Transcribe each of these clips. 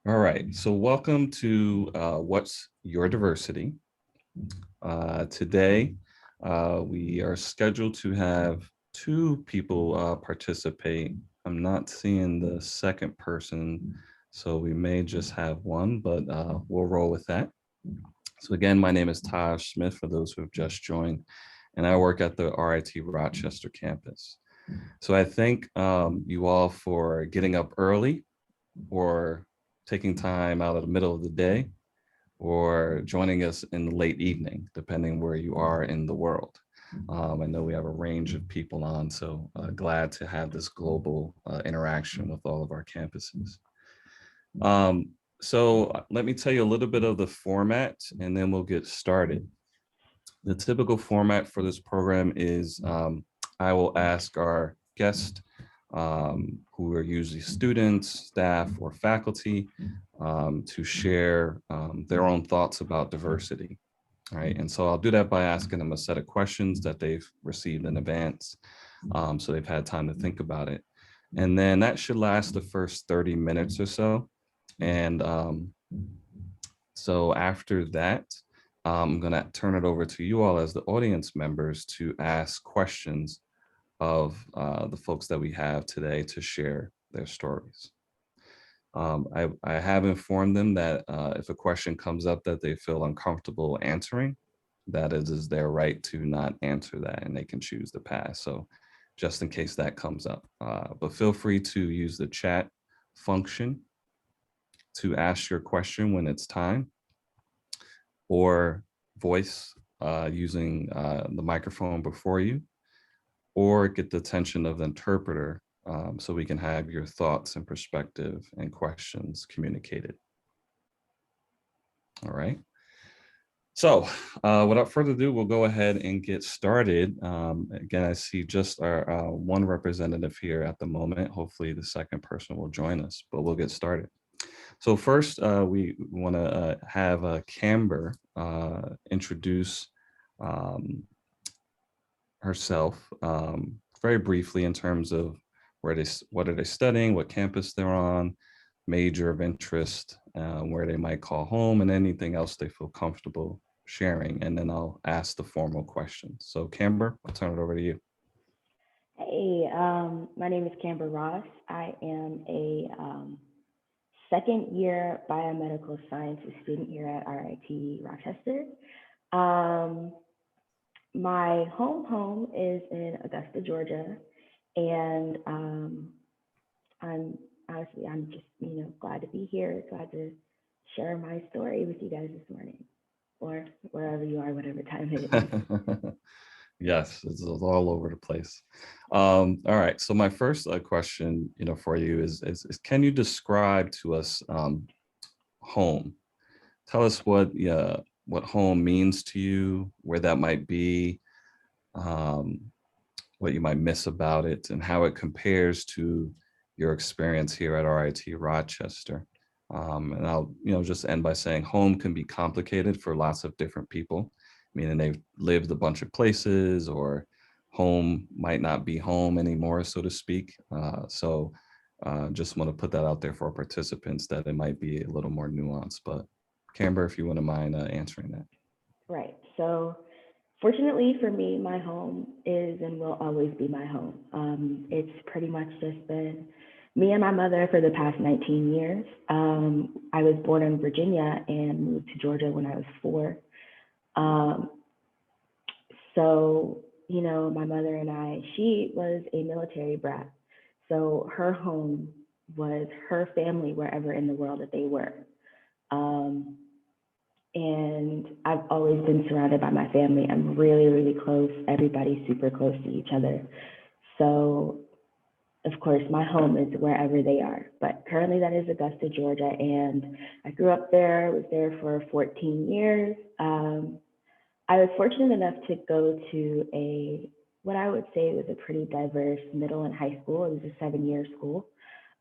All right, so welcome to What's Your Diversity? Today, we are scheduled to have two people participate. I'm not seeing the second person, so we may just have one, but we'll roll with that. So again, my name is Taj Smith, for those who have just joined, and I work at the RIT Rochester campus. So I thank you all for getting up early or taking time out of the middle of the day or joining us in the late evening, depending where you are in the world. I know we have a range of people on, so glad to have this global interaction with all of our campuses. So let me tell you a little bit of the format and then we'll get started. The typical format for this program is I will ask our guest, who are usually students, staff, or faculty, to share their own thoughts about diversity. All right, and so I'll do that by asking them a set of questions that they've received in advance, so they've had time to think about it. And then that should last the first 30 minutes or so. And so after that, I'm going to turn it over to you all as the audience members to ask questions of the folks that we have today to share their stories. I have informed them that if a question comes up that they feel uncomfortable answering, that is their right to not answer that and they can choose to pass. So just in case that comes up, but feel free to use the chat function to ask your question when it's time, or voice using the microphone before you, or get the attention of the interpreter so we can have your thoughts and perspective and questions communicated. All right. So without further ado, we'll go ahead and get started. Again, I see just our one representative here at the moment. Hopefully the second person will join us, but we'll get started. So first, we want to have Camber introduce herself very briefly in terms of what are they studying, what campus they're on, major of interest, where they might call home, and anything else they feel comfortable sharing. And then I'll ask the formal questions. So Camber, I'll turn it over to you. Hey, my name is Camber Ross. I am a second year biomedical sciences student here at RIT Rochester. Um, my home is in Augusta, Georgia, and I'm I'm just glad to be here, glad to share my story with you guys this morning, or wherever you are, whatever time it is. Yes, it's all over the place. All right, so my first question, for you is can you describe to us home? Tell us what home means to you, where that might be, um, what you might miss about it, and how it compares to your experience here at RIT Rochester. And I'll just end by saying home can be complicated for lots of different people, meaning they've lived a bunch of places, or home might not be home anymore, so to speak. Just want to put that out there for our participants, that it might be a little more nuanced. But Camber, if you wouldn't mind answering that. Right. So, fortunately for me, my home is and will always be my home. It's pretty much just been me and my mother for the past 19 years. I was born in Virginia and moved to Georgia when I was 4. Um, my mother and she was a military brat. So her home was her family wherever in the world that they were. Um, and I've always been surrounded by my family. I'm really, really close. Everybody's super close to each other. So, of course, my home is wherever they are. But currently, that is Augusta, Georgia, and I grew up there. Was there for 14 years. I was fortunate enough to go to what I would say was a pretty diverse middle and high school. It was a 7-year school.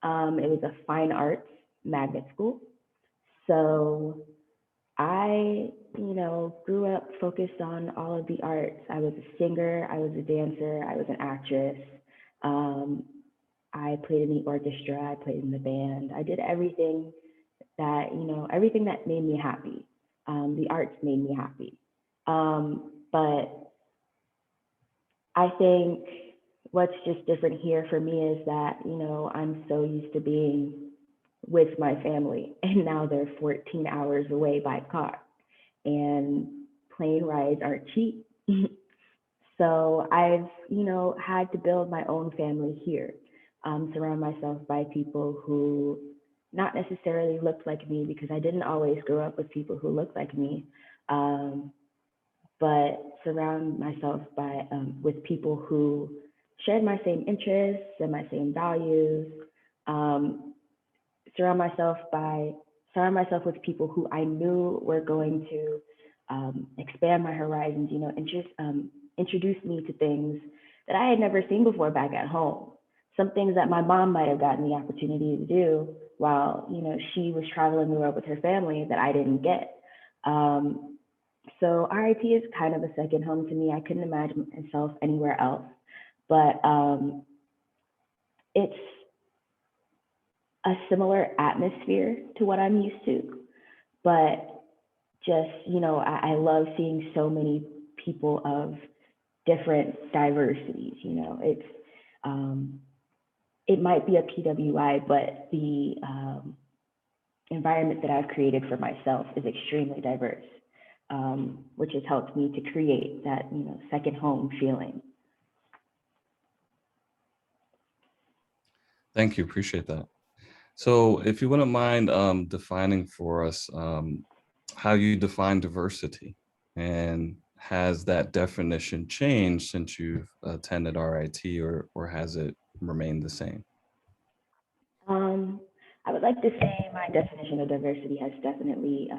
It was a fine arts magnet school. So I, grew up focused on all of the arts. I was a singer, I was a dancer, I was an actress. Um, I played in the orchestra, I played in the band. I did everything that, everything that made me happy. The arts made me happy. But I think what's just different here for me is that, I'm so used to being with my family, and now they're 14 hours away by car, and plane rides aren't cheap. So I've, had to build my own family here, surround myself by people who not necessarily looked like me, because I didn't always grow up with people who looked like me, um, but surround myself by with people who shared my same interests and my same values. Um, surround myself by Surround myself with people who I knew were going to expand my horizons. Introduce me to things that I had never seen before back at home. Some things that my mom might have gotten the opportunity to do while she was traveling the world with her family that I didn't get. Um, so RIT is kind of a second home to me. I couldn't imagine myself anywhere else, but it's a similar atmosphere to what I'm used to, but just, I love seeing so many people of different diversities. Um, it might be a PWI, but the environment that I've created for myself is extremely diverse, which has helped me to create that, second home feeling. Thank you. Appreciate that. So if you wouldn't mind defining for us how you define diversity, and has that definition changed since you've attended RIT, or has it remained the same? Um, I would like to say my definition of diversity has definitely,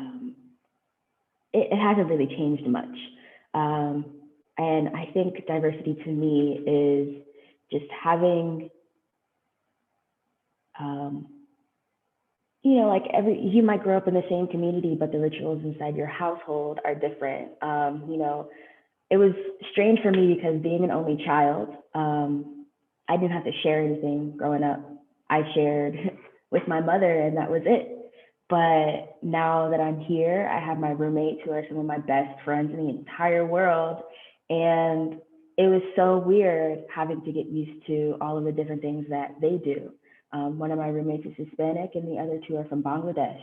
it hasn't really changed much. Um, and I think diversity to me is just having, um, like you might grow up in the same community, but the rituals inside your household are different. It was strange for me because being an only child, I didn't have to share anything growing up. I shared with my mother, and that was it. But now that I'm here, I have my roommates who are some of my best friends in the entire world. And it was so weird having to get used to all of the different things that they do. One of my roommates is Hispanic, and the other two are from Bangladesh.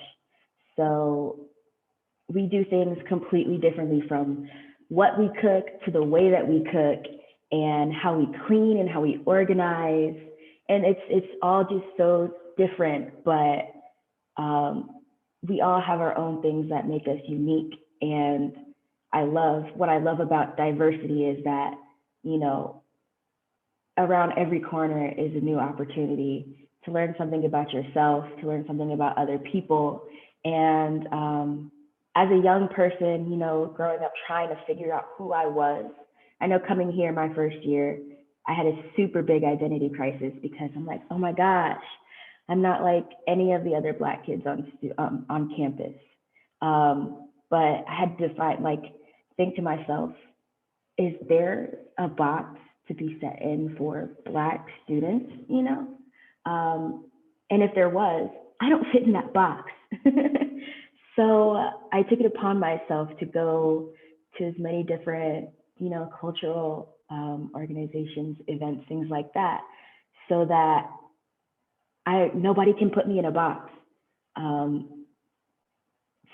So we do things completely differently, from what we cook to the way that we cook, and how we clean and how we organize. And it's all just so different, but we all have our own things that make us unique. And what I love about diversity is that, you know, around every corner is a new opportunity to learn something about yourself, to learn something about other people. And as a young person, growing up trying to figure out who I was, I know coming here my first year, I had a super big identity crisis, because I'm like, oh my gosh, I'm not like any of the other Black kids on campus. But I had to think to myself, is there a box to be set in for Black students, and if there was, I don't fit in that box. So I took it upon myself to go to as many different, cultural organizations, events, things like that, so that nobody can put me in a box. Um,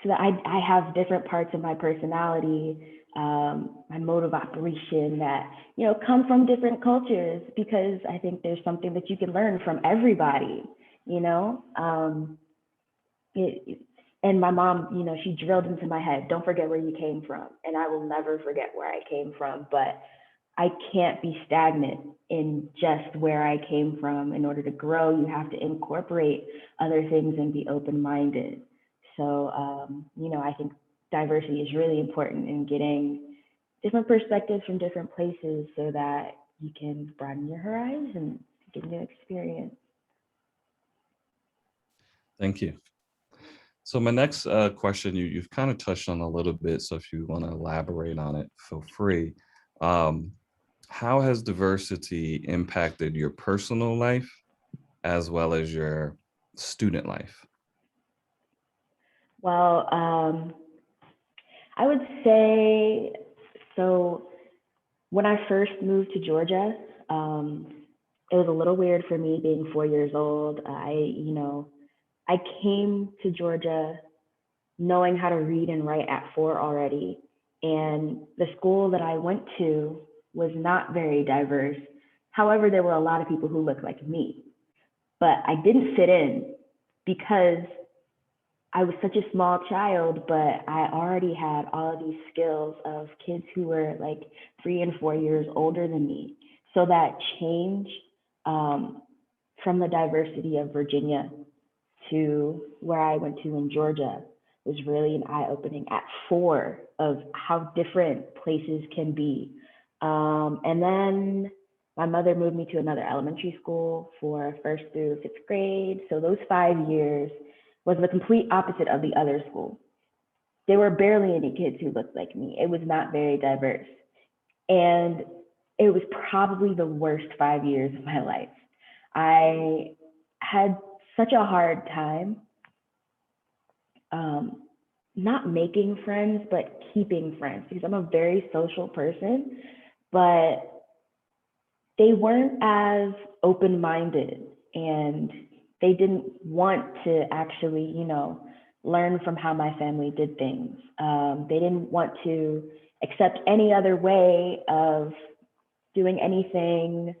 so that I have different parts of my personality, my mode of operation that, come from different cultures, because I think there's something that you can learn from everybody, you know? It, and my mom, she drilled into my head, don't forget where you came from. And I will never forget where I came from, but I can't be stagnant in just where I came from. In order to grow, you have to incorporate other things and be open-minded. So, I think diversity is really important in getting different perspectives from different places, so that you can broaden your horizons, get new experience. Thank you. So my next question, you've kind of touched on a little bit. So if you want to elaborate on it, feel free. Um, how has diversity impacted your personal life as well as your student life? Well, I would say so. When I first moved to Georgia, um, it was a little weird for me being 4 years old. I came to Georgia knowing how to read and write at 4 already. And the school that I went to was not very diverse. However, there were a lot of people who looked like me, but I didn't fit in because I was such a small child, but I already had all of these skills of kids who were like 3 and 4 years older than me. So that change um, from the diversity of Virginia to where I went to in Georgia was really an eye opening at 4 of how different places can be. And then my mother moved me to another elementary school for first through fifth grade. So those 5 years was the complete opposite of the other school. There were barely any kids who looked like me. It was not very diverse. And it was probably the worst 5 years of my life. I had such a hard time um, not making friends, but keeping friends because I'm a very social person, but they weren't as open minded and they didn't want to actually, learn from how my family did things. They didn't want to accept any other way of doing anything.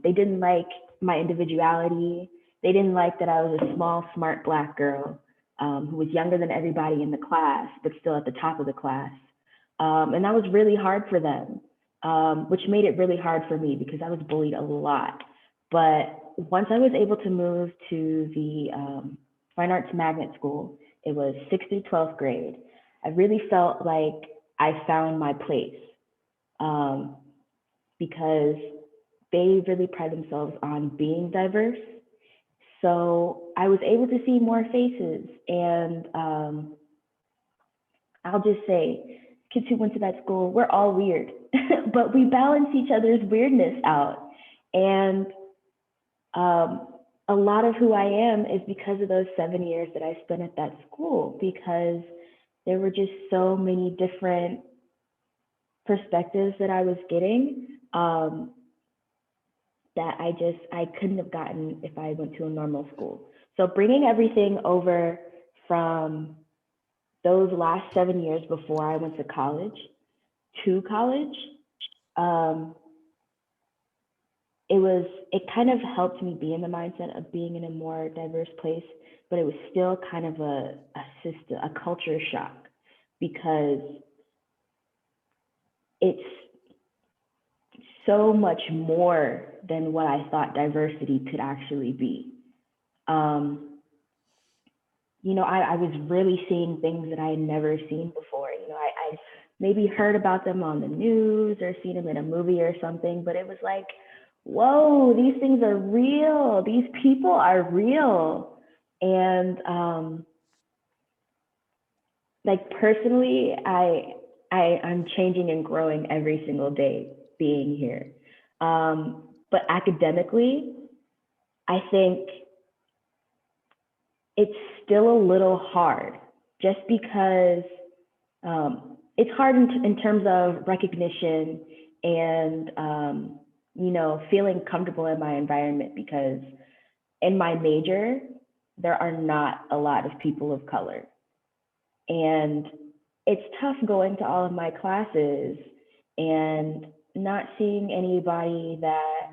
They didn't like my individuality. They didn't like that I was a small, smart black girl who was younger than everybody in the class, but still at the top of the class. And that was really hard for them, which made it really hard for me because I was bullied a lot. But once I was able to move to the Fine Arts Magnet School, it was 6th through 12th grade. I really felt like I found my place. Um, because they really pride themselves on being diverse. So I was able to see more faces, and I'll just say, kids who went to that school, we're all weird, but we balance each other's weirdness out. And um, a lot of who I am is because of those 7 years that I spent at that school, because there were just so many different perspectives that I was getting. That I couldn't have gotten if I went to a normal school. So bringing everything over from those last 7 years before I went to college um, it kind of helped me be in the mindset of being in a more diverse place, but it was still kind of a culture shock because it's so much more than what I thought diversity could actually be. Um, I was really seeing things that I had never seen before. I maybe heard about them on the news or seen them in a movie or something, but it was like, whoa, these things are real. These people are real. And like personally, I'm changing and growing every single day being here. But academically, I think it's still a little hard just because it's hard in terms of recognition and feeling comfortable in my environment because in my major there are not a lot of people of color, and it's tough going to all of my classes and not seeing anybody that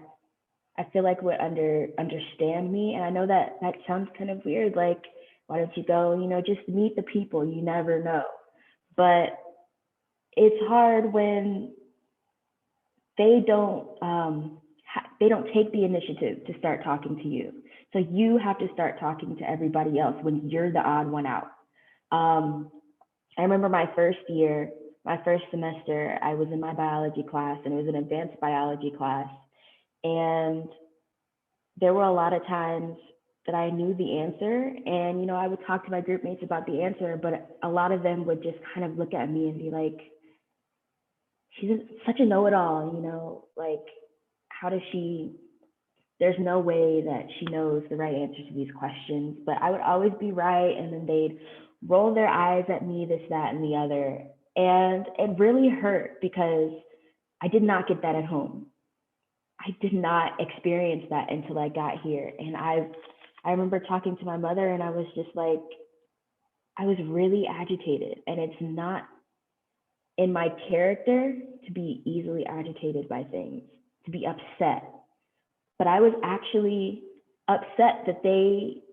I feel like would understand me. And I know that that sounds kind of weird. Like, why don't you go, just meet the people? You never know. But it's hard when they don't take the initiative to start talking to you. So you have to start talking to everybody else when you're the odd one out. Um, I remember my first year, my first semester, I was in my biology class, and it was an advanced biology class. And there were a lot of times that I knew the answer, and I would talk to my group mates about the answer, but a lot of them would just kind of look at me and be like, "She's such a know-it-all, like how does she? There's no way that she knows the right answer to these questions." But I would always be right, and then they'd roll their eyes at me, this, that, and the other. And it really hurt because I did not get that at home. I did not experience that until I got here. And I remember talking to my mother and I was just like, I was really agitated. And it's not in my character to be easily agitated by things, to be upset. But I was actually upset that they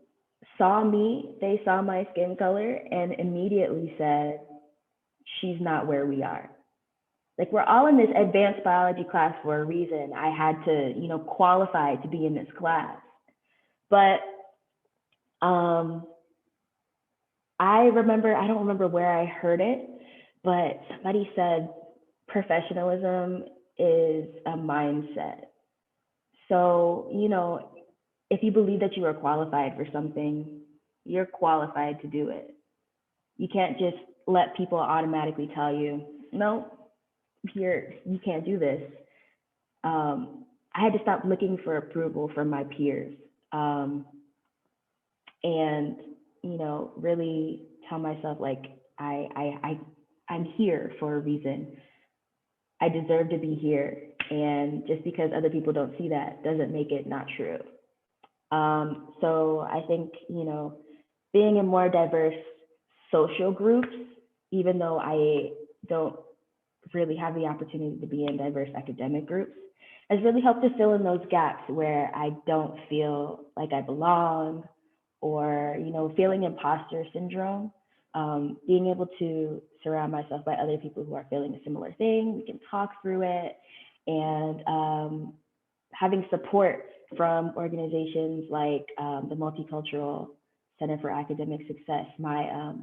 saw me, they saw my skin color, and immediately said, she's not where we are. Like, we're all in this advanced biology class for a reason. I had to, qualify to be in this class. But um, I don't remember where I heard it, but somebody said professionalism is a mindset. So, if you believe that you are qualified for something, you're qualified to do it. You can't just let people automatically tell you, no, you can't do this. I had to stop looking for approval from my peers, and really tell myself like I'm here for a reason. I deserve to be here, and just because other people don't see that doesn't make it not true. So I think being in more diverse social groups, even though I don't really have the opportunity to be in diverse academic groups, has really helped to fill in those gaps where I don't feel like I belong, or feeling imposter syndrome. Being able to surround myself by other people who are feeling a similar thing, we can talk through it, and having support from organizations like the Multicultural Center for Academic Success. My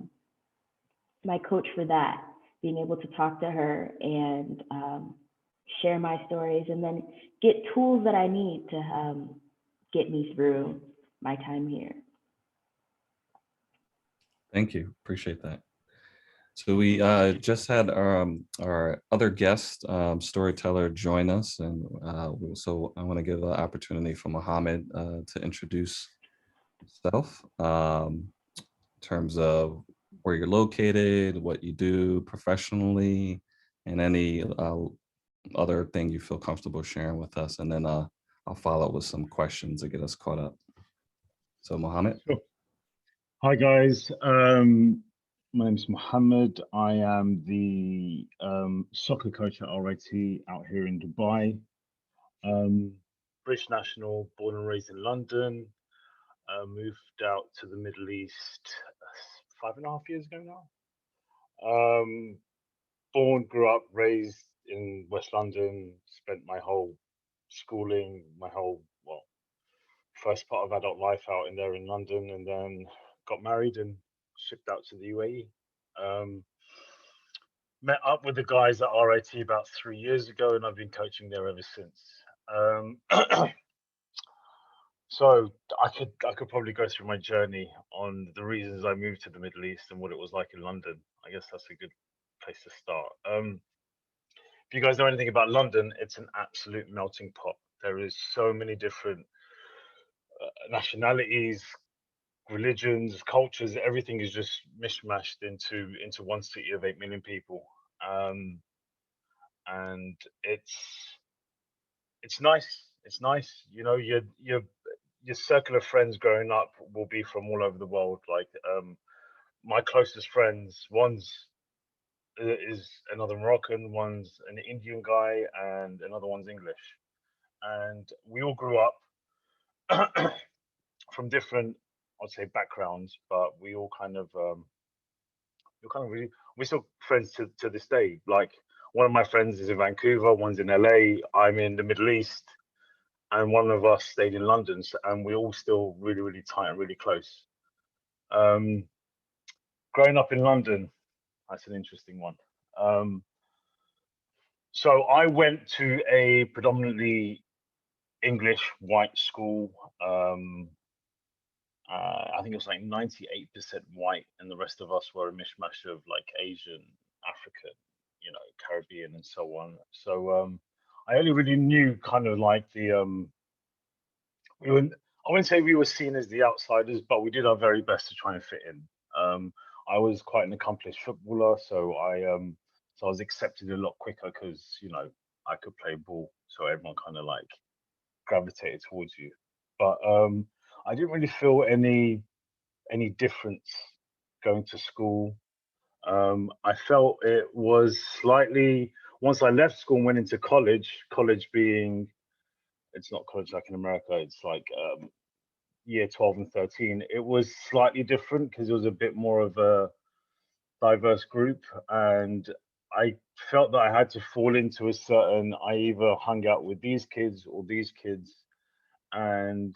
coach for that, being able to talk to her and share my stories, and then get tools that I need to get me through my time here. Thank you. Appreciate that. So we just had our other guest storyteller join us, and so I want to give an opportunity for Mohammed to introduce himself in terms of where you're located, what you do professionally, and any other thing you feel comfortable sharing with us. And then I'll follow up with some questions to get us caught up. So Mohammed. Sure. Hi guys, my name is Mohammed. I am the soccer coach at RIT out here in Dubai. British national, born and raised in London. Moved out to the Middle East 5.5 years ago now. Born, grew up, raised in West London. Spent my whole schooling, first part of adult life out in there in London, and then got married and shipped out to the UAE. Met up with the guys at RIT about 3 years ago, and I've been coaching there ever since. So I could probably go through my journey on the reasons I moved to the Middle East and what it was like in London. I guess that's a good place to start. If you guys know anything about London, it's an absolute melting pot. There is so many different nationalities, religions, cultures. Everything is just mishmashed into one city of 8 million people, and it's nice. It's nice, your circle of friends growing up will be from all over the world. Like my closest friends, is another Moroccan, one's an Indian guy, and another one's English, and we all grew up from different, I'd say, backgrounds, but we all kind of really, we're still friends to this day. Like one of my friends is in Vancouver, one's in LA, I'm in the Middle East, and one of us stayed in London, and we're all still really, really tight and really close. Growing up in London, that's an interesting one. So I went to a predominantly English white school. I think it was like 98% white, and the rest of us were a mishmash of like Asian, African, Caribbean, and so on. So I only really knew kind of like I wouldn't say we were seen as the outsiders, but we did our very best to try and fit in. I was quite an accomplished footballer, so I was accepted a lot quicker because I could play ball, so everyone kind of like gravitated towards you. But I didn't really feel any difference going to school. I felt it was slightly once I left school and went into college. College being it's not college like in America. It's like year 12 and 13. It was slightly different because it was a bit more of a diverse group, and I felt that I had to fall into a certain. I either hung out with these kids or these kids, and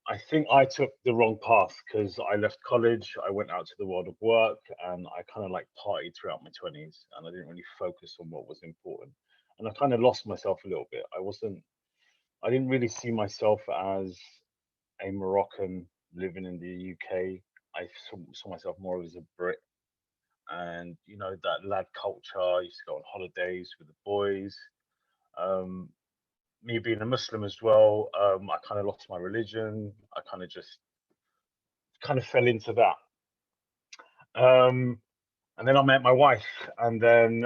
I think I took the wrong path because I left college, I went out to the world of work, and I kind of like partied throughout my 20s, and I didn't really focus on what was important. And I kind of lost myself a little bit. I didn't really see myself as a Moroccan living in the UK. I saw myself more as a Brit. And, that lad culture, I used to go on holidays with the boys. Um, Me being a Muslim as well, I kind of lost my religion. I kind of just kind of fell into that. Um, and then I met my wife, and then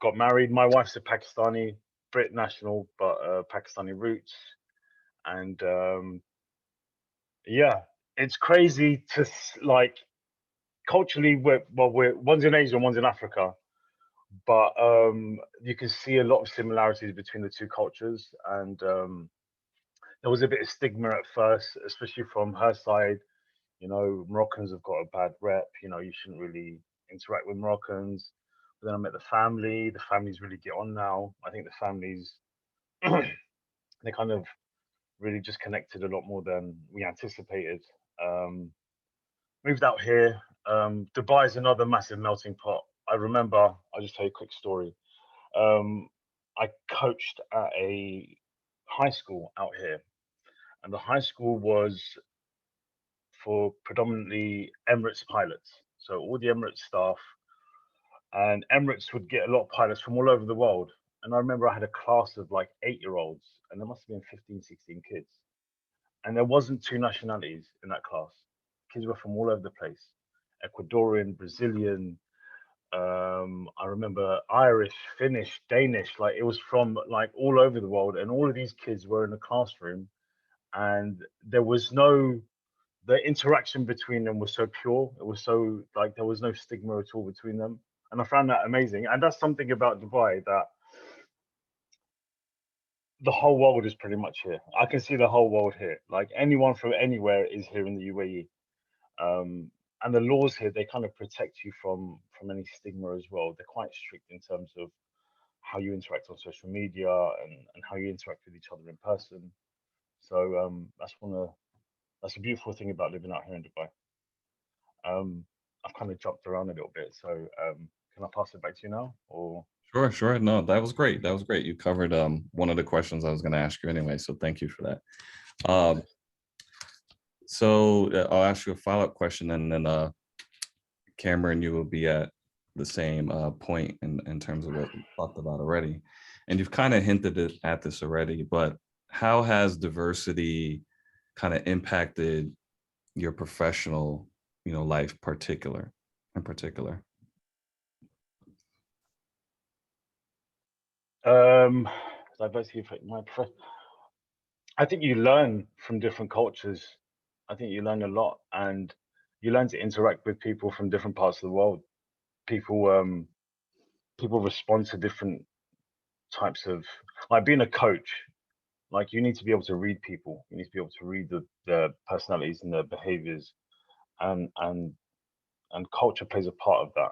got married. My wife's a Pakistani, Brit national, but Pakistani roots. And yeah, it's crazy to like culturally. We're one's in Asia, and one's in Africa, but you can see a lot of similarities between the two cultures. And there was a bit of stigma at first, especially from her side. Moroccans have got a bad rep. You shouldn't really interact with Moroccans. But then I met the family. The families really get on now. I think the families, they kind of really just connected a lot more than we anticipated. Um, Moved out here. Dubai is another massive melting pot. I remember, I'll just tell you a quick story. Um, I coached at a high school out here, and the high school was for predominantly Emirates pilots. So all the Emirates staff, and Emirates would get a lot of pilots from all over the world. And I remember I had a class of like 8-year-olds, and there must have been 15, 16 kids. And there wasn't two nationalities in that class. Kids were from all over the place. Ecuadorian, Brazilian, I remember Irish, Finnish, Danish, like it was from like all over the world. And all of these kids were in the classroom, and there was no the interaction between them was so pure. It was so like there was no stigma at all between them, and I found that amazing. And that's something about Dubai that the whole world is pretty much here. I can see the whole world here. Like anyone from anywhere is here in the UAE. And the laws here, they kind of protect you from any stigma as well. They're quite strict in terms of how you interact on social media, and how you interact with each other in person. So that's a beautiful thing about living out here in Dubai. I've kind of jumped around a little bit, so can I pass it back to you now, or? Sure, sure. No, that was great. That was great. You covered one of the questions I was going to ask you anyway, so thank you for that. So I'll ask you a follow-up question, and then Cameron, you will be at the same point in terms of what we talked about already. And you've kind of hinted at this already, but how has diversity kind of impacted your professional, life in particular? Um, Diversity affect my profession. I think you learn from different cultures. I think you learn a lot, and you learn to interact with people from different parts of the world. People, people respond to different types of like being a coach. Like you need to be able to read people. You need to be able to read the personalities and their behaviors, and and culture plays a part of that.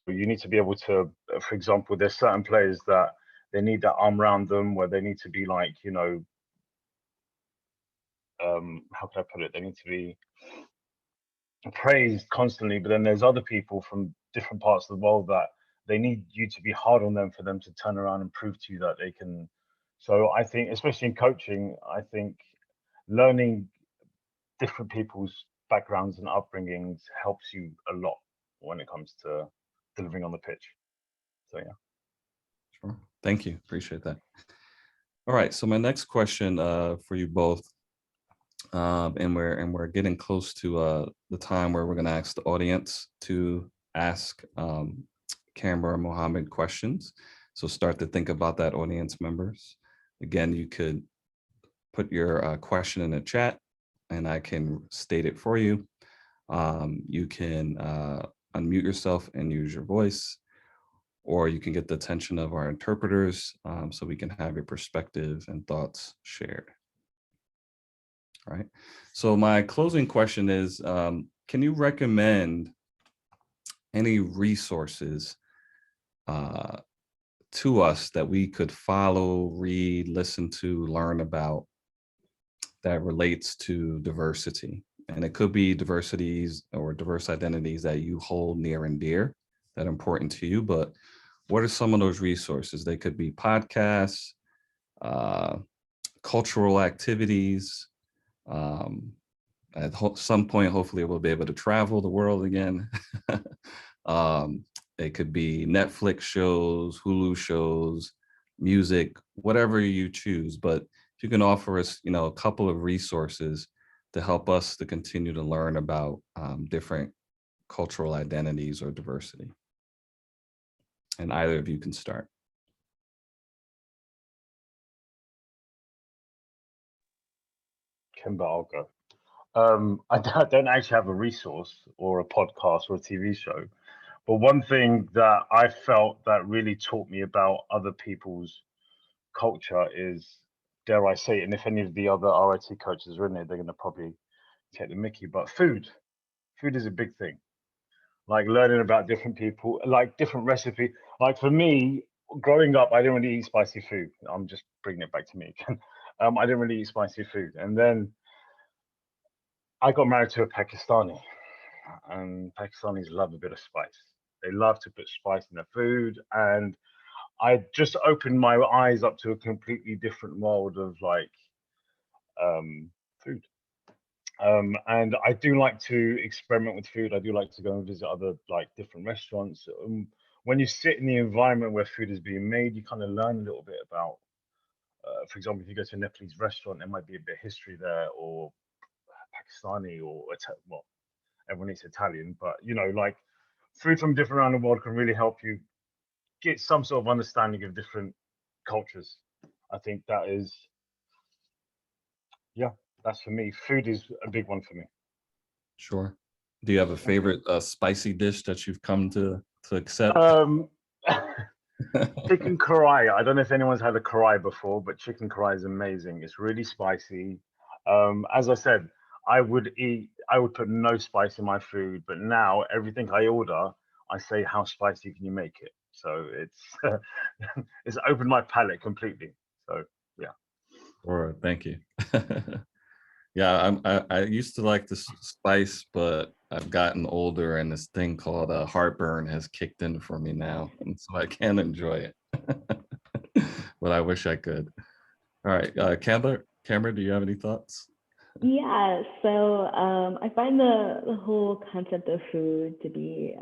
You need to be able to, for example, there's certain players that they need that arm around them where they need to be like, how can I put it? They need to be praised constantly, but then there's other people from different parts of the world that they need you to be hard on them for them to turn around and prove to you that they can. So I think, especially in coaching, I think learning different people's backgrounds and upbringings helps you a lot when it comes to delivering on the pitch. So yeah. Sure. Thank you. Appreciate that. All right. So my next question for you both. And we're getting close to the time where we're going to ask the audience to ask Canberra and Mohammed questions. So start to think about that, audience members. Again, you could put your question in the chat and I can state it for you. You can unmute yourself and use your voice, or you can get the attention of our interpreters so we can have your perspective and thoughts shared. All right. So my closing question is, can you recommend any resources to us that we could follow, read, listen to, learn about that relates to diversity? And it could be diversities or diverse identities that you hold near and dear, that are important to you. But what are some of those resources? They could be podcasts, cultural activities. At some point, hopefully we'll be able to travel the world again. It could be Netflix shows, Hulu shows, music, whatever you choose. But if you can offer us, a couple of resources to help us to continue to learn about different cultural identities or diversity. And either of you can start. Kimber, I'll go. I don't actually have a resource or a podcast or a TV show, but one thing that I felt that really taught me about other people's culture is, dare I say it, and if any of the other RIT coaches are in there, they're going to probably take the mickey, but food is a big thing. Like learning about different people, like different recipe. Like for me, growing up, I didn't really eat spicy food. I'm just bringing it back to me again. I didn't really eat spicy food, and then I got married to a Pakistani, and Pakistanis love a bit of spice. They love to put spice in their food, and I just opened my eyes up to a completely different world of like food. And I do like to experiment with food. I do like to go and visit other like different restaurants. When you sit in the environment where food is being made, you kind of learn a little bit about. For example, if you go to a Nepalese restaurant, there might be a bit of history there, or Pakistani, or well, everyone eats Italian, but like food from different around the world can really help you get some sort of understanding of different cultures. I think that is, yeah, that's for me. Food is a big one for me. Sure. Do you have a favorite spicy dish that you've come to accept? Um, chicken karai. I don't know if anyone's had a karai before, but chicken karai is amazing. It's really spicy. As I said, I would put no spice in my food, but now everything I order, I say, how spicy can you make it? So it's it's opened my palate completely. So yeah. All right, thank you. Yeah, I used to like the spice, but I've gotten older and this thing called heartburn has kicked in for me now. And so I can't enjoy it. But I wish I could. All right, Cameron, do you have any thoughts? Yeah, so I find the whole concept of food to be,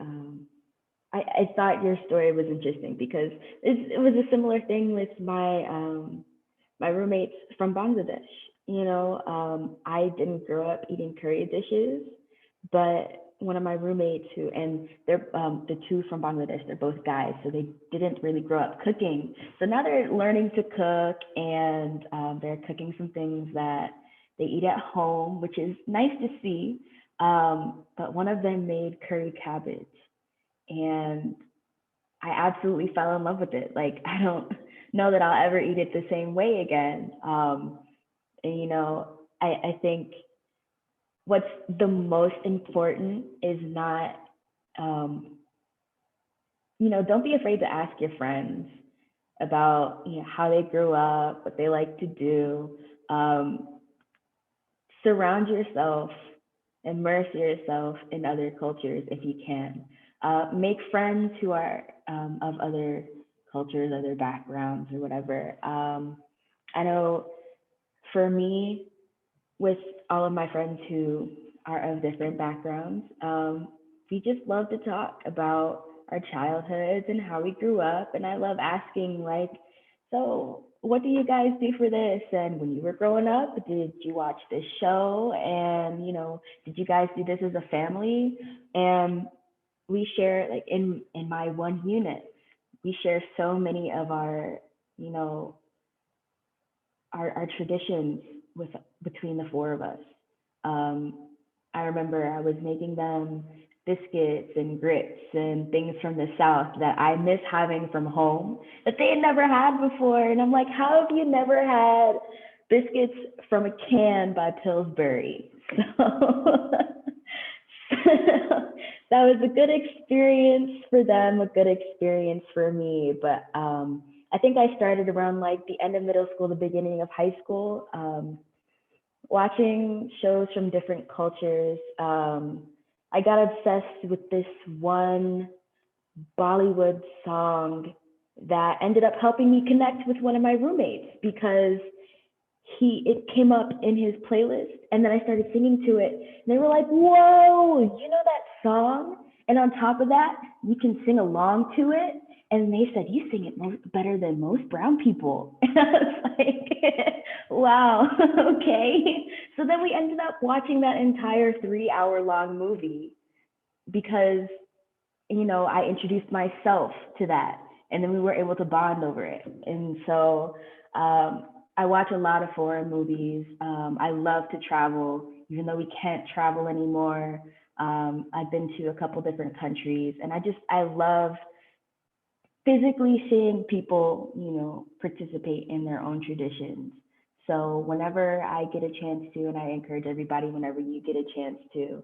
I thought your story was interesting because it was a similar thing with my roommates from Bangladesh. I didn't grow up eating curry dishes, but one of my roommates and they're the two from Bangladesh, they're both guys, so they didn't really grow up cooking. So now they're learning to cook, and they're cooking some things that they eat at home, which is nice to see. But one of them made curry cabbage, and I absolutely fell in love with it. Like, I don't know that I'll ever eat it the same way again. And I think what's the most important is not, don't be afraid to ask your friends about how they grew up, what they like to do. Surround yourself, immerse yourself in other cultures if you can. Make friends who are of other cultures, other backgrounds, or whatever. I know for me, with all of my friends who are of different backgrounds, we just love to talk about our childhoods and how we grew up. And I love asking, like, so what do you guys do for this? And when you were growing up, did you watch this show? And, did you guys do this as a family? And we share, like, in my one unit, we share so many of our, you know, our traditions with between the four of us. Um, I remember I was making them biscuits and grits and things from the South that I miss having from home that they had never had before. And I'm like, how have you never had biscuits from a can by Pillsbury? So that was a good experience for them, a good experience for me. But I think I started around like the end of middle school, the beginning of high school, watching shows from different cultures. I got obsessed with this one Bollywood song that ended up helping me connect with one of my roommates because it came up in his playlist, and then I started singing to it, and they were like, whoa, you know that song? And on top of that, you can sing along to it. And they said, you sing it better than most brown people. And I was like, wow, okay. So then we ended up watching that entire 3 hour long movie because, I introduced myself to that, and then we were able to bond over it. And so I watch a lot of foreign movies. I love to travel, even though we can't travel anymore. I've been to a couple different countries, and I love physically seeing people, participate in their own traditions. So whenever I get a chance to, and I encourage everybody, whenever you get a chance to,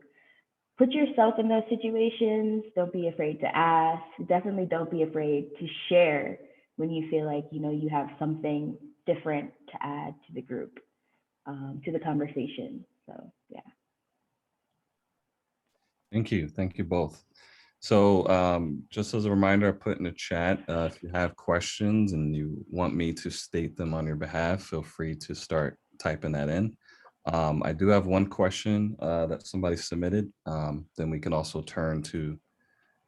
put yourself in those situations. Don't be afraid to ask. Definitely don't be afraid to share when you feel like, you have something different to add to the group, to the conversation. So, yeah. Thank you both. So just as a reminder, I put in the chat, if you have questions and you want me to state them on your behalf, feel free to start typing that in. I do have one question that somebody submitted. Then we can also turn to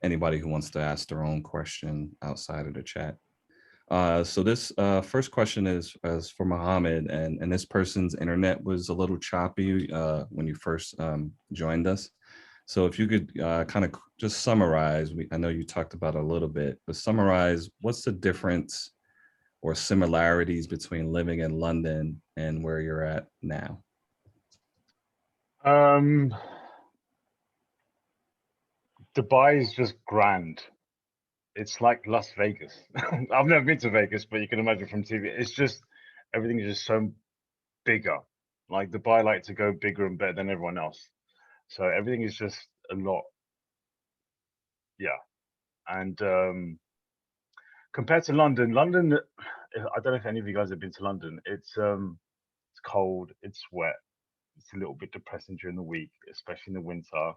anybody who wants to ask their own question outside of the chat. So this first question is for Mohammed, and this person's internet was a little choppy when you first joined us. So if you could kind of just summarize, I know you talked about it a little bit, but summarize what's the difference or similarities between living in London and where you're at now? Dubai is just grand. It's like Las Vegas. I've never been to Vegas, but you can imagine from TV. It's just everything is just so bigger. Like Dubai like to go bigger and better than everyone else. So everything is just a lot, yeah. And compared to London, I don't know if any of you guys have been to London. It's cold, it's wet, it's a little bit depressing during the week, especially in the winter.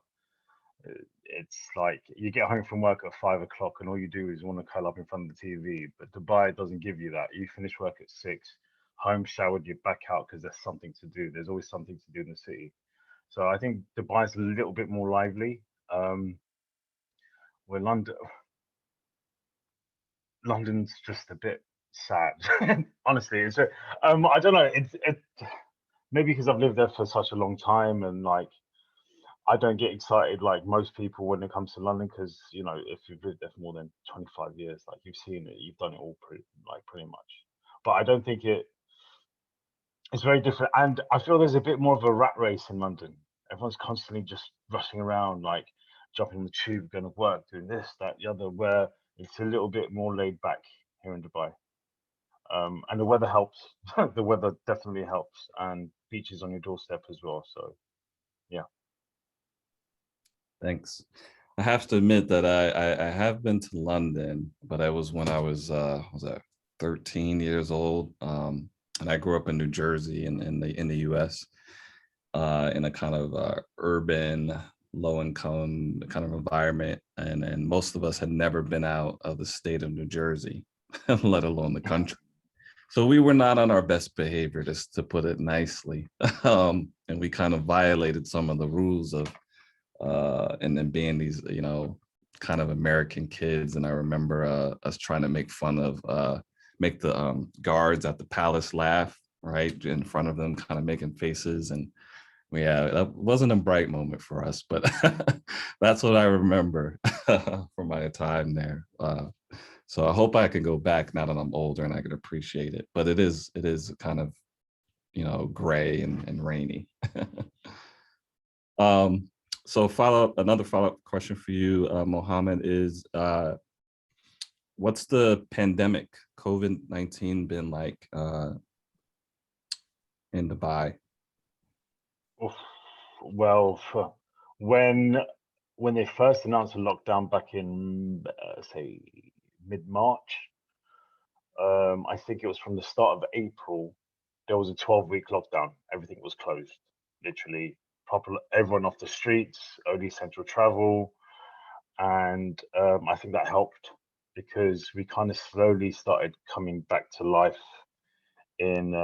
It's like you get home from work at 5 o'clock and all you do is want to curl up in front of the TV. But Dubai doesn't give you that. You finish work at 6, home showered, you're back out because there's something to do. There's always something to do in the city. So I think Dubai's a little bit more lively. Where London's just a bit sad. Honestly, I don't know. It maybe because I've lived there for such a long time and like I don't get excited like most people when it comes to London because if you've lived there for more than 25 years, like you've seen it, you've done it all pretty much. But I don't think it's very different, and I feel there's a bit more of a rat race in London. Everyone's constantly just rushing around, like jumping on the tube, going to work, doing this, that, the other. Where it's a little bit more laid back here in Dubai, and the weather helps. The weather definitely helps, and beaches on your doorstep as well. So yeah. Thanks. I have to admit that I have been to London, but I was when I was that 13 years old, and I grew up in New Jersey in the U.S. In a kind of urban, low income kind of environment, and most of us had never been out of the state of New Jersey, let alone the country. So we were not on our best behavior, just to put it nicely, and we kind of violated some of the rules of and then being these, kind of American kids. And I remember us trying to make fun of make the guards at the palace laugh, right, in front of them, kind of making faces. And yeah, that wasn't a bright moment for us, but that's what I remember from my time there. So I hope I can go back now that I'm older and I can appreciate it. But it is kind of, gray and rainy. um, so another follow-up question for you, Mohammed, is what's the pandemic COVID-19 been like in Dubai? Oof. Well, when they first announced the lockdown back in say mid-March, I think it was from the start of April. There was a 12-week lockdown. Everything was closed, literally. Proper everyone off the streets, only essential travel, and I think that helped because we kind of slowly started coming back to life in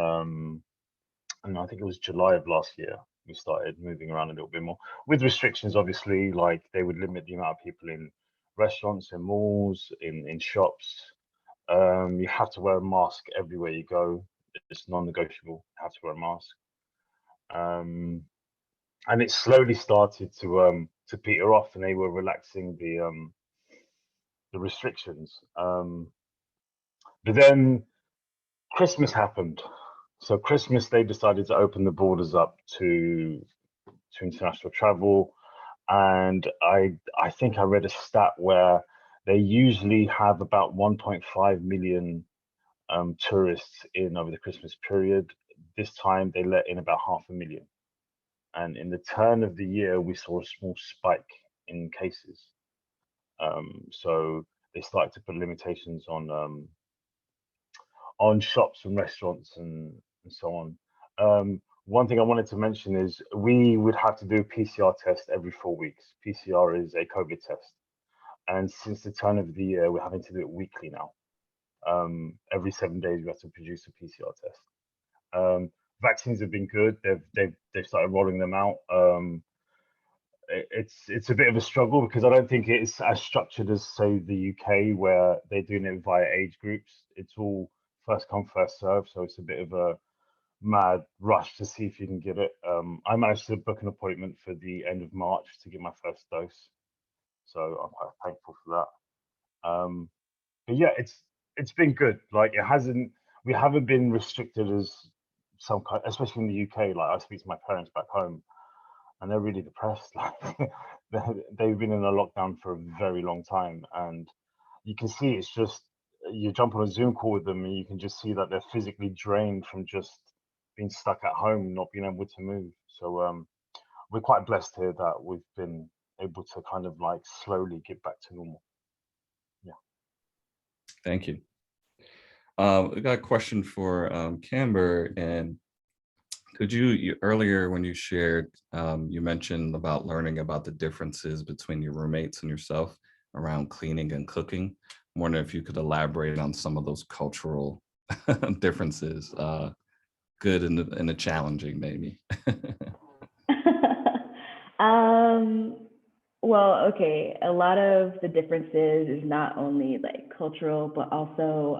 and I think it was July of last year. We started moving around a little bit more with restrictions. Obviously, like they would limit the amount of people in restaurants, in malls, in shops. You have to wear a mask everywhere you go. It's non-negotiable. You have to wear a mask. And it slowly started to peter off, and they were relaxing the restrictions. But then Christmas happened. So Christmas, they decided to open the borders up to international travel, and I think I read a stat where they usually have about 1.5 million tourists in over the Christmas period. This time they let in about 500,000, and in the turn of the year we saw a small spike in cases. So they started to put limitations on shops and restaurants and so on. One thing I wanted to mention is we would have to do a PCR test every 4 weeks. PCR is a COVID test. And since the turn of the year, we're having to do it weekly now. Every 7 days, we have to produce a PCR test. Vaccines have been good. They've started rolling them out. It's a bit of a struggle because I don't think it's as structured as say the UK where they're doing it via age groups. It's all first come first serve, so it's a bit of a mad rush to see if you can get it. I managed to book an appointment for the end of March to get my first dose, so I'm quite thankful for that. But yeah, it's been good. Like we haven't been restricted as some kind, especially in the UK. Like I speak to my parents back home, and they're really depressed. Like they've been in a lockdown for a very long time, and you can see it's just you jump on a Zoom call with them, and you can just see that they're physically drained from just being stuck at home, not being able to move. So we're quite blessed here that we've been able to kind of like slowly get back to normal. Yeah. Thank you. We got a question for Camber, and could you earlier when you shared, you mentioned about learning about the differences between your roommates and yourself around cleaning and cooking. I'm wondering if you could elaborate on some of those cultural differences, good and the challenging maybe. Well, okay, a lot of the differences is not only like cultural, but also,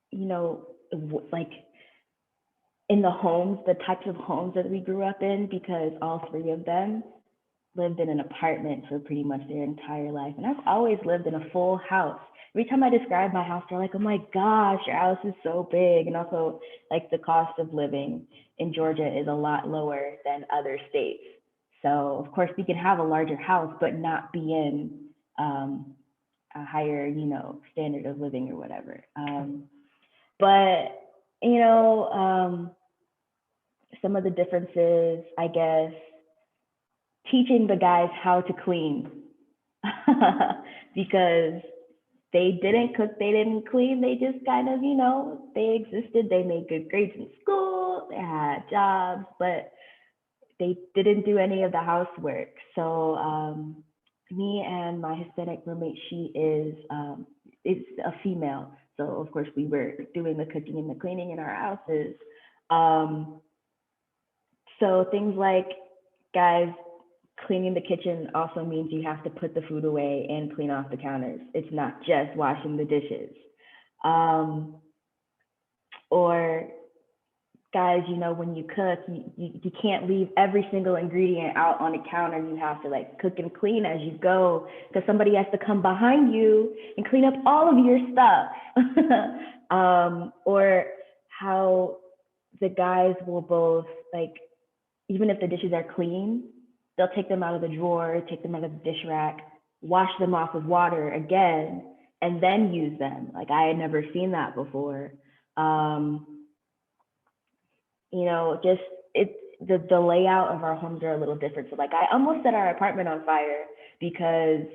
you know, like in the homes, the types of homes that we grew up in, because all three of them lived in an apartment for pretty much their entire life. And I've always lived in a full house. Every time I describe my house, they're like, oh my gosh, your house is so big. And also, like, the cost of living in Georgia is a lot lower than other states. So, of course, we can have a larger house, but not be in a higher, standard of living or whatever. But, some of the differences, I guess, teaching the guys how to clean because they didn't cook, they didn't clean, they just kind of, they existed, they made good grades in school, they had jobs, but they didn't do any of the housework. So me and my Hispanic roommate, she is a female. So of course we were doing the cooking and the cleaning in our houses. So things like, guys, cleaning the kitchen also means you have to put the food away and clean off the counters. It's not just washing the dishes. Or guys, you know, when you cook, you can't leave every single ingredient out on the counter. You have to like cook and clean as you go because somebody has to come behind you and clean up all of your stuff. Or how the guys will both like, even if the dishes are clean, they'll take them out of the drawer, take them out of the dish rack, wash them off with water again, and then use them. Like I had never seen that before. You know, just it's the layout of our homes are a little different. So like I almost set our apartment on fire because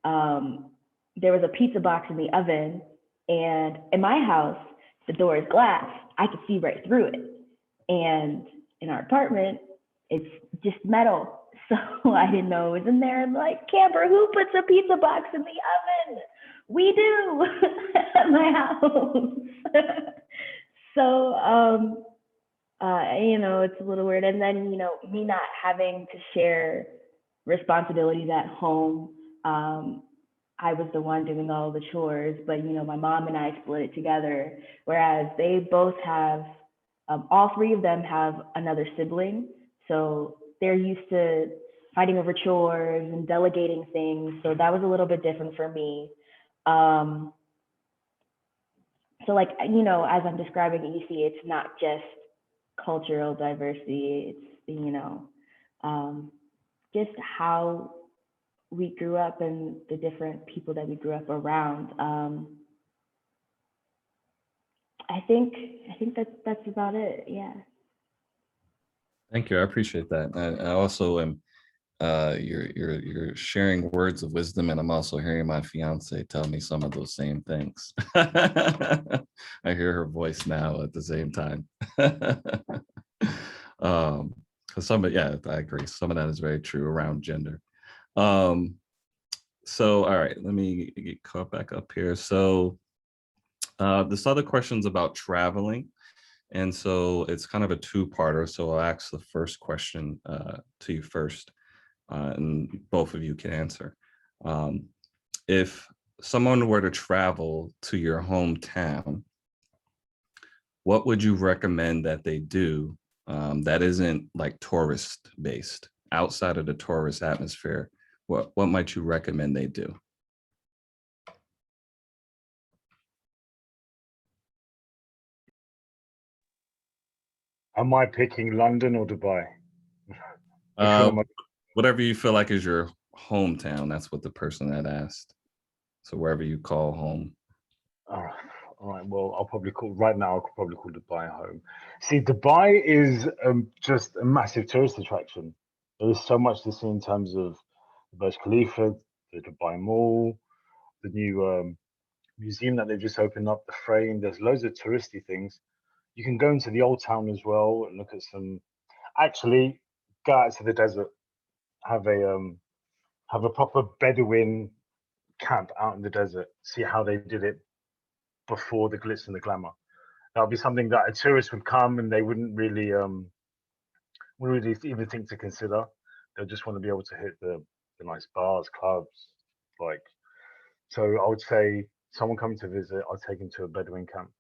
there was a pizza box in the oven, and in my house the door is glass. I could see right through it, and in our apartment it's just metal. So I didn't know it was in there. I'm like, Camper, who puts a pizza box in the oven? We do at my house. So you know, it's a little weird. And then, you know, me not having to share responsibilities at home. I was the one doing all the chores, but, you know, my mom and I split it together, whereas they both have, all three of them have another sibling. So they're used to fighting over chores and delegating things. So that was a little bit different for me. So like, you know, as I'm describing it, you see it's not just cultural diversity, it's, you know, just how we grew up and the different people that we grew up around. I think that's about it. Yeah. Thank you. I appreciate that. I also am you're sharing words of wisdom, and I'm also hearing my fiance tell me some of those same things. I hear her voice now at the same time. Because yeah, I agree. Some of that is very true around gender. So all right, let me get caught back up here. So this other question's about traveling. And so it's kind of a two-parter. So I'll ask the first question to you first, and both of you can answer. If someone were to travel to your hometown, what would you recommend that they do that isn't like tourist based, outside of the tourist atmosphere? What might you recommend they do? Am I picking London or Dubai? Which one Uh, am I? whatever you feel like is your hometown. That's what the person had asked. So wherever you call home. All right. Well, I'll probably call right now. I'll probably call Dubai home. See, Dubai is just a massive tourist attraction. There is so much to see in terms of the Burj Khalifa, the Dubai Mall, the new museum that they've just opened up, the Frame. There's loads of touristy things. You can go into the old town as well and look at some. Actually, go out to the desert, have a proper Bedouin camp out in the desert. See how they did it before the glitz and the glamour. That would be something that a tourist would come and they wouldn't really even think to consider. They'll just want to be able to hit the nice bars, clubs, like. So I would say someone coming to visit, I'll take them to a Bedouin camp.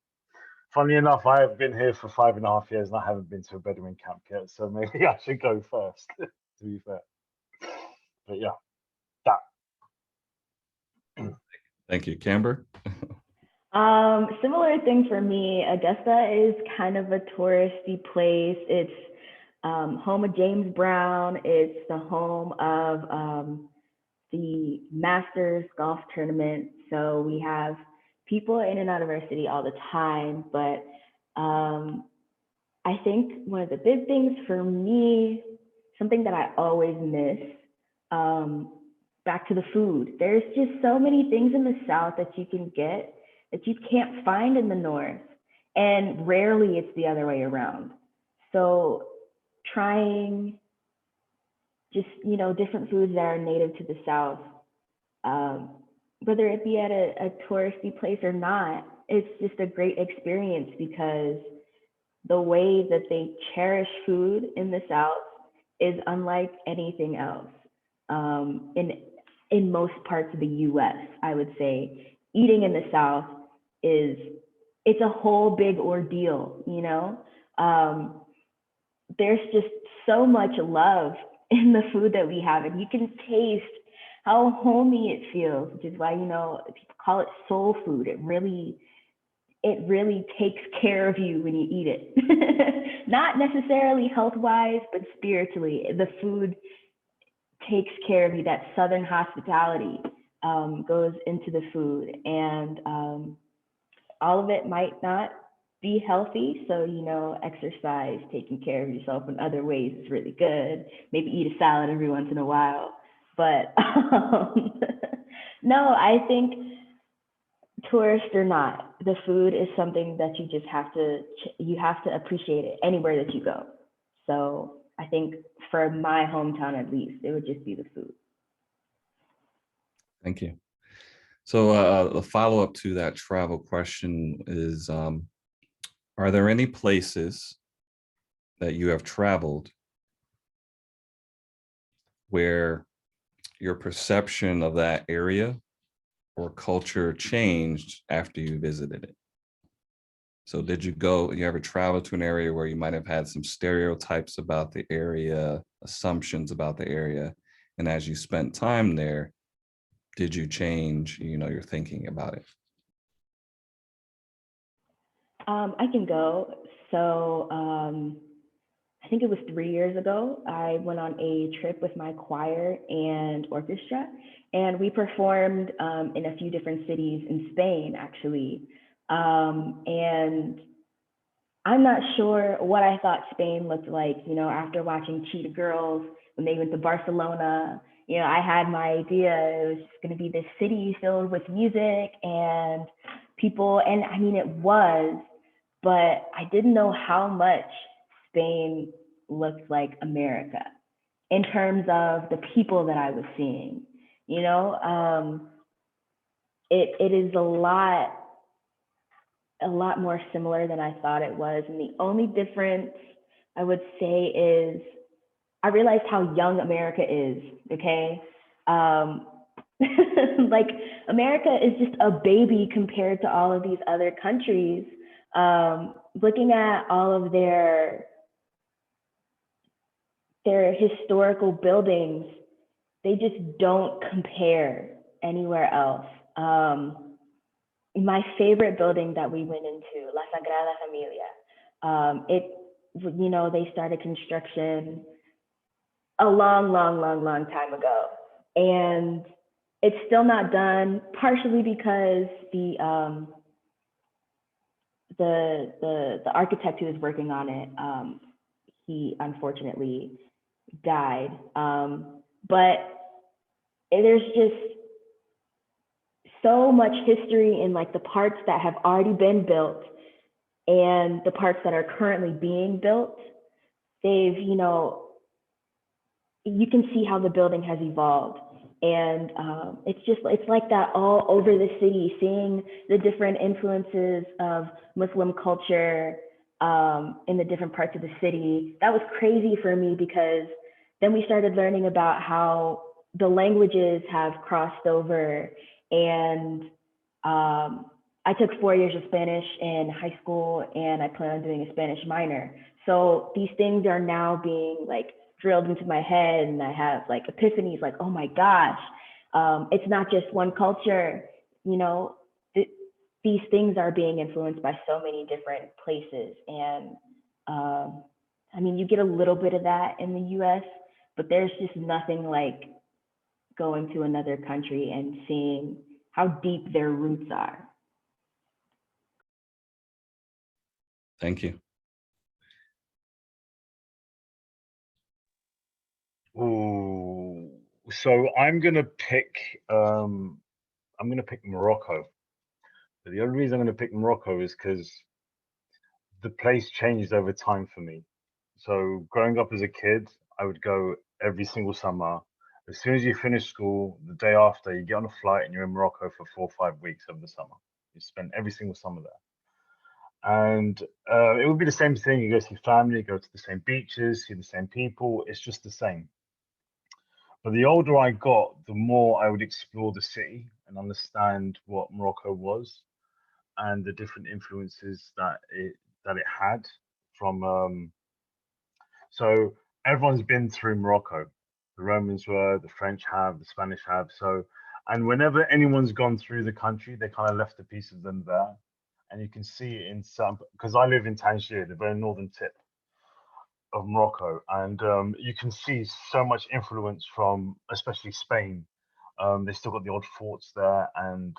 Funnily enough, I have been here for 5.5 years and I haven't been to a Bedouin camp yet, so maybe I should go first. To be fair, but yeah, that. Thank you, Camber. Similar thing for me. Augusta is kind of a touristy place. It's home of James Brown. It's the home of the Masters golf tournament. So we have people in and out of our city all the time. But I think one of the big things for me, something that I always miss, back to the food. There's just so many things in the South that you can get that you can't find in the North. And rarely it's the other way around. So trying just, you know, different foods that are native to the South, um, whether it be at a touristy place or not, it's just a great experience because the way that they cherish food in the South is unlike anything else. in most parts of the U.S. I would say eating in the South is it's a whole big ordeal. You know, there's just so much love in the food that we have, and you can taste how homey it feels, which is why people call it soul food. It really takes care of you when you eat it. Not necessarily health wise, but spiritually. The food takes care of you. That Southern hospitality goes into the food. And all of it might not be healthy. So, exercise, taking care of yourself in other ways is really good. Maybe eat a salad every once in a while. But no, I think tourist or not, the food is something that you just have to appreciate it anywhere that you go. So I think for my hometown, at least, it would just be the food. Thank you. So the follow-up to that travel question is, are there any places that you have traveled where your perception of that area or culture changed after you visited it? So you ever travel to an area where you might have had some stereotypes about the area, assumptions about the area, and as you spent time there, did you change, your thinking about it? I can go. So I think it was 3 years ago. I went on a trip with my choir and orchestra, and we performed in a few different cities in Spain, actually. And I'm not sure what I thought Spain looked like, after watching Cheetah Girls when they went to Barcelona. I had my idea it was just going to be this city filled with music and people. And I mean, it was, but I didn't know how much Spain looked like America in terms of the people that I was seeing. It is a lot more similar than I thought it was. And the only difference I would say is I realized how young America is, okay? Like America is just a baby compared to all of these other countries. Looking at all of their historical buildings, they just don't compare anywhere else. My favorite building that we went into, La Sagrada Familia, they started construction a long, long, long, long time ago. And it's still not done, partially because the architect who was working on it, he unfortunately died. But there's just so much history in like the parts that have already been built and the parts that are currently being built. They've, you can see how the building has evolved. And it's like that all over the city, seeing the different influences of Muslim culture in the different parts of the city. That was crazy for me because then we started learning about how the languages have crossed over. And I took 4 years of Spanish in high school, and I plan on doing a Spanish minor. So these things are now being like drilled into my head, and I have like epiphanies like, oh my gosh, it's not just one culture. These things are being influenced by so many different places. And I mean, you get a little bit of that in the US, but there's just nothing like going to another country and seeing how deep their roots are. Thank you. Ooh, so I'm gonna pick Morocco. But the only reason I'm gonna pick Morocco is because the place changed over time for me. So growing up as a kid, I would go every single summer. As soon as you finish school, the day after, you get on a flight and you're in Morocco for 4 or 5 weeks over the summer. You spend every single summer there. And it would be the same thing. You go see family, go to the same beaches, see the same people. It's just the same. But the older I got, the more I would explore the city and understand what Morocco was and the different influences that it had from so everyone's been through Morocco. The Romans were, the French have, the Spanish have. So, and whenever anyone's gone through the country, they kind of left a piece of them there. And you can see it in some, because I live in Tangier, the very northern tip of Morocco, and you can see so much influence from, especially Spain. They still got the odd forts there, and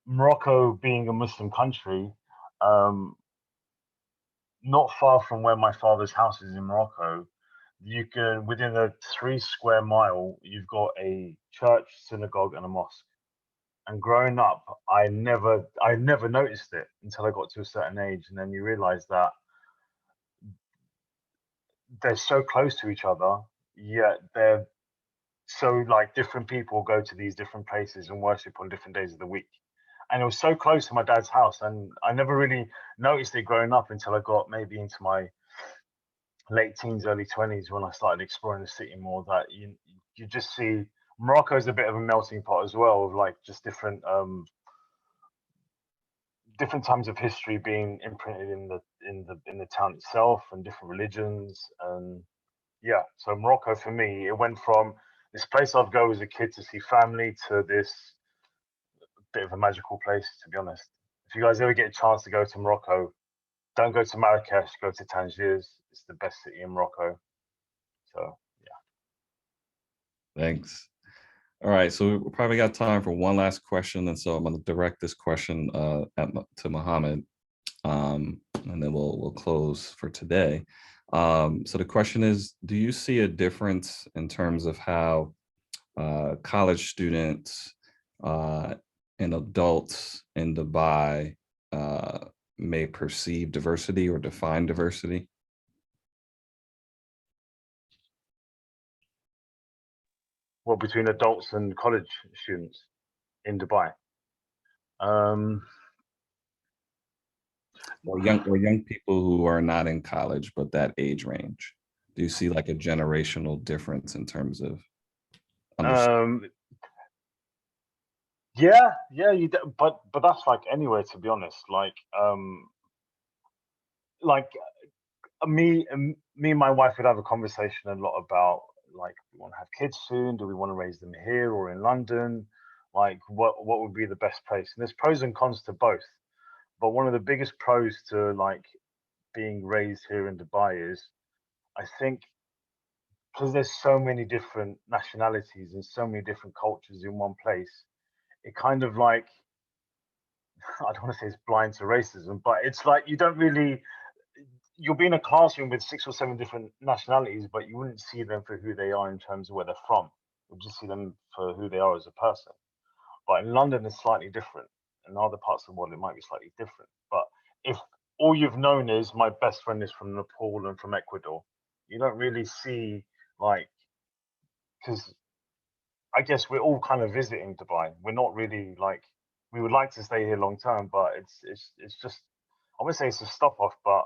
Morocco being a Muslim country, um, not far from where my father's house is in Morocco, you can within a 3 square mile, you've got a church, synagogue, and a mosque. And growing up, I never noticed it until I got to a certain age, and then you realize that they're so close to each other, yet they're so like different people go to these different places and worship on different days of the week. And it was so close to my dad's house, and I never really noticed it growing up until I got maybe into my late teens, early 20s when I started exploring the city more. That you just see Morocco is a bit of a melting pot as well, of like just different times of history being imprinted in the town itself, and different religions. And yeah, so Morocco for me, it went from this place I'd go as a kid to see family to this bit of a magical place, to be honest. If you guys ever get a chance to go to Morocco, don't go to Marrakesh, go to Tangiers. It's the best city in Morocco. So Thanks. All right, so we probably got time for one last question, and so I'm going to direct this question to Mohammed, and then we'll close for today. So the question is, do you see a difference in terms of how college students and adults in Dubai may perceive diversity or define diversity? well, between adults and college students in Dubai. Um, Or young people who are not in college, but that age range. Do you see like a generational difference in terms of understanding? um, yeah, but that's like anywhere, to be honest. Like me and my wife would have a conversation a lot about like, we want to have kids soon. Do we want to raise them here or in London? Like, what would be the best place? And there's pros and cons to both. But one of the biggest pros to like being raised here in Dubai is, I think, because there's so many different nationalities and so many different cultures in one place, it kind of like, I don't want to say it's blind to racism, but it's like you don't really, you'll be in a classroom with 6 or 7 different nationalities, but you wouldn't see them for who they are in terms of where they're from. You'll just see them for who they are as a person. But in London, it's slightly different. In other parts of the world, it might be slightly different. But if all you've known is my best friend is from Nepal and from Ecuador, you don't really see like, because I guess we're all kind of visiting Dubai. We're not really like, we would like to stay here long term, but it's just, I wouldn't say it's a stop off, but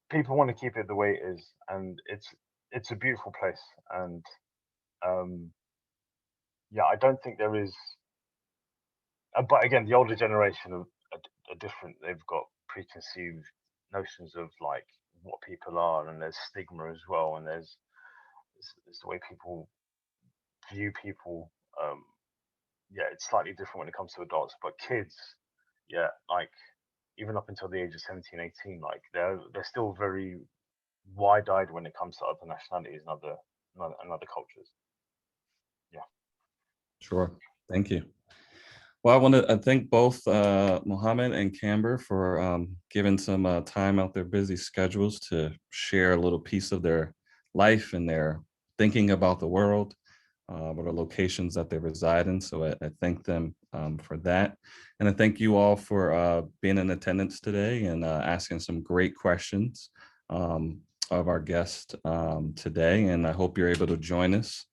people want to keep it the way it is, and it's a beautiful place. And um, yeah, I don't think there is. But again, the older generation are different. They've got preconceived notions of like what people are, and there's stigma as well, and there's the way people view people. Um, yeah, it's slightly different when it comes to adults, but kids, yeah, like even up until the age of 17, 18, like they're still very wide-eyed when it comes to other nationalities and other cultures. Yeah. Sure. Thank you. Well, I want to thank both Mohammed and Camber for giving some time out their busy schedules to share a little piece of their life and their thinking about the world, what are locations that they reside in. So I thank them for that. And I thank you all for being in attendance today and asking some great questions of our guest today. And I hope you're able to join us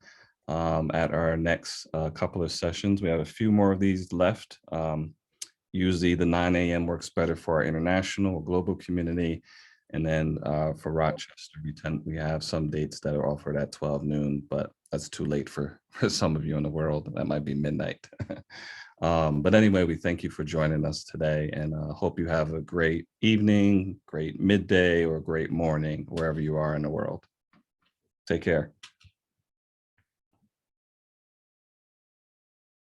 at our next couple of sessions. We have a few more of these left. Usually the 9 a.m. works better for our international or global community. And then for Rochester, we have some dates that are offered at 12 noon, but that's too late for some of you in the world. That might be midnight. But anyway, we thank you for joining us today, and hope you have a great evening, great midday, or great morning, wherever you are in the world. Take care.